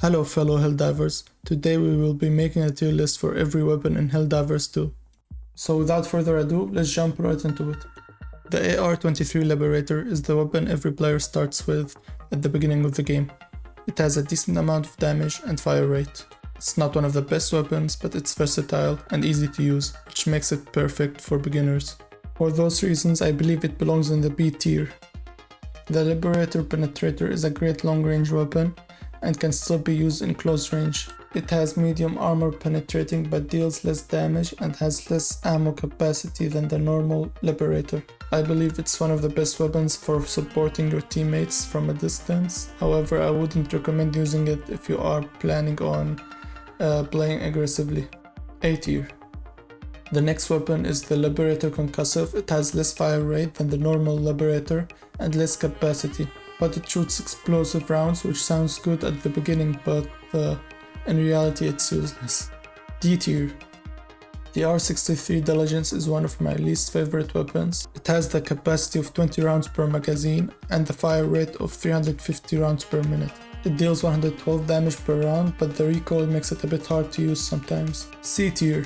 Hello fellow Helldivers, today we will be making a tier list for every weapon in Helldivers 2. So without further ado, let's jump right into it. The AR-23 Liberator is the weapon every player starts with at the beginning of the game. It has a decent amount of damage and fire rate. It's not one of the best weapons, but it's versatile and easy to use, which makes it perfect for beginners. For those reasons, I believe it belongs in the B tier. The Liberator Penetrator is a great long-range weapon and can still be used in close range. It has medium armor penetrating but deals less damage and has less ammo capacity than the normal Liberator. I believe it's one of the best weapons for supporting your teammates from a distance. However, I wouldn't recommend using it if you are planning on playing aggressively. A tier. The next weapon is the Liberator Concussive. It has less fire rate than the normal Liberator and less capacity, but it shoots explosive rounds, which sounds good at the beginning, but in reality it's useless. D tier. The R63 Diligence is one of my least favorite weapons. It has the capacity of 20 rounds per magazine and the fire rate of 350 rounds per minute. It deals 112 damage per round, but the recoil makes it a bit hard to use sometimes. C tier.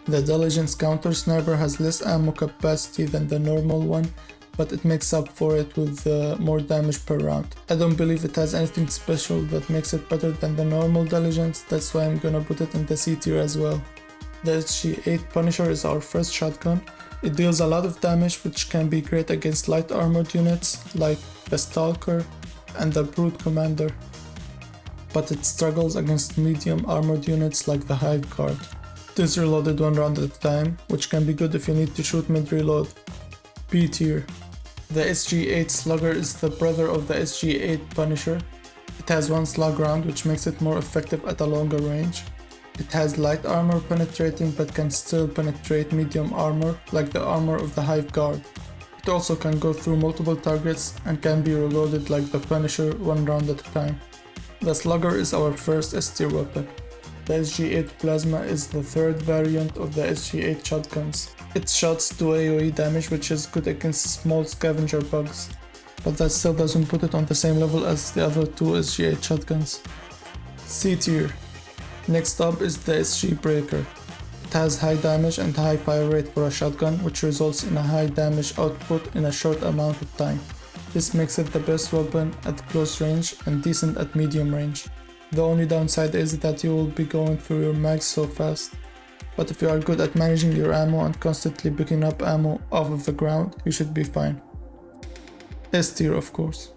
The Diligence Counter Sniper has less ammo capacity than the normal one, but it makes up for it with more damage per round. I don't believe it has anything special that makes it better than the normal Diligence, that's why I'm gonna put it in the C tier as well. The SG8 Punisher is our first shotgun. It deals a lot of damage, which can be great against light armored units like the Stalker and the Brute Commander, but it struggles against medium armored units like the Hive Guard. It is reloaded one round at a time, which can be good if you need to shoot mid-reload. B tier. The SG8 Slugger is the brother of the SG8 Punisher. It has one slug round, which makes it more effective at a longer range. It has light armor penetrating but can still penetrate medium armor like the armor of the Hive Guard. It also can go through multiple targets and can be reloaded like the Punisher one round at a time. The Slugger is our first S tier weapon. The SG8 Plasma is the third variant of the SG8 shotguns. It shoots 2 AoE damage, which is good against small scavenger bugs, but that still doesn't put it on the same level as the other two SG8 shotguns. C tier. Next up is the SG Breaker. It has high damage and high fire rate for a shotgun, which results in a high damage output in a short amount of time. This makes it the best weapon at close range and decent at medium range. The only downside is that you will be going through your mags so fast, but if you are good at managing your ammo and constantly picking up ammo off of the ground, you should be fine. S tier, of course.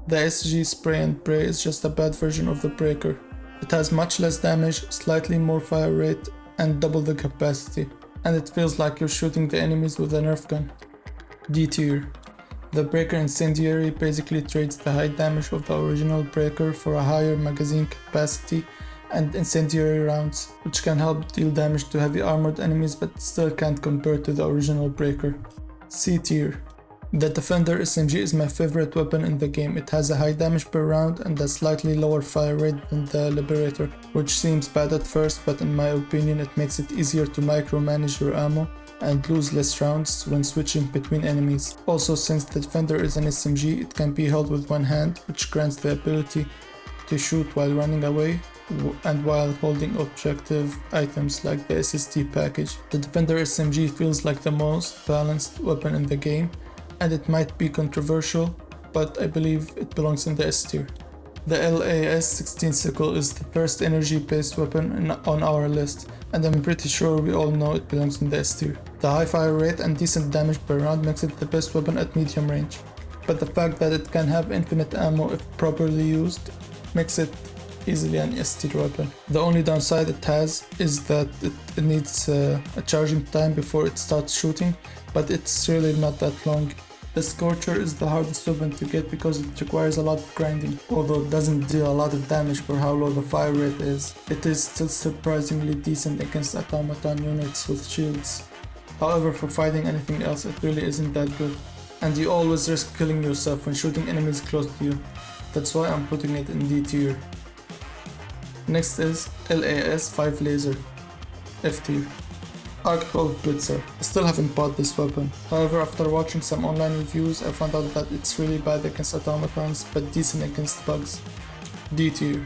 The SG Spray and Pray is just a bad version of the Breaker. It has much less damage, slightly more fire rate, and double the capacity, and it feels like you're shooting the enemies with a Nerf gun. D tier. The Breaker Incendiary basically trades the high damage of the original Breaker for a higher magazine capacity and incendiary rounds, which can help deal damage to heavy armored enemies but still can't compare to the original Breaker. C tier. The Defender SMG is my favorite weapon in the game. It has a high damage per round and a slightly lower fire rate than the Liberator, which seems bad at first, but in my opinion it makes it easier to micromanage your ammo and lose less rounds when switching between enemies. Also, since the Defender is an SMG, it can be held with one hand, which grants the ability to shoot while running away and while holding objective items like the SSD package. The Defender SMG feels like the most balanced weapon in the game, and it might be controversial, but I believe it belongs in the S tier. The LAS-16 Sickle is the first energy-based weapon on our list, and I'm pretty sure we all know it belongs in the S tier. The high fire rate and decent damage per round makes it the best weapon at medium range, but the fact that it can have infinite ammo if properly used makes it easily an S tier weapon. The only downside it has is that it needs a charging time before it starts shooting, but it's really not that long. The Scorcher is the hardest weapon to get because it requires a lot of grinding. Although it doesn't deal a lot of damage for how low the fire rate is, it is still surprisingly decent against automaton units with shields. However, for fighting anything else, it really isn't that good, and you always risk killing yourself when shooting enemies close to you. That's why I'm putting it in D tier. Next is LAS-5 Laser, F tier. Arc-12 Blitzer. I still haven't bought this weapon. However, after watching some online reviews, I found out that it's really bad against automatons but decent against bugs. D tier.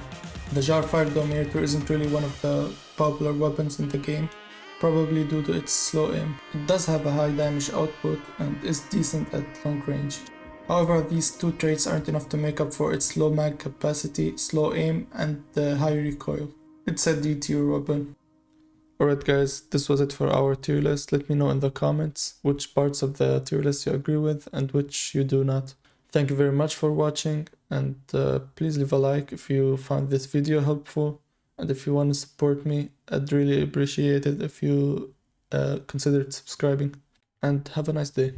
The Jar Fire Dominator isn't really one of the popular weapons in the game, probably due to its slow aim. It does have a high damage output and is decent at long range. However, these two traits aren't enough to make up for its low mag capacity, slow aim, and high recoil. It's a D tier weapon. Alright guys, this was it for our tier list. Let me know in the comments which parts of the tier list you agree with and which you do not. Thank you very much for watching, and please leave a like if you found this video helpful, and if you want to support me, I'd really appreciate it if you considered subscribing, and have a nice day.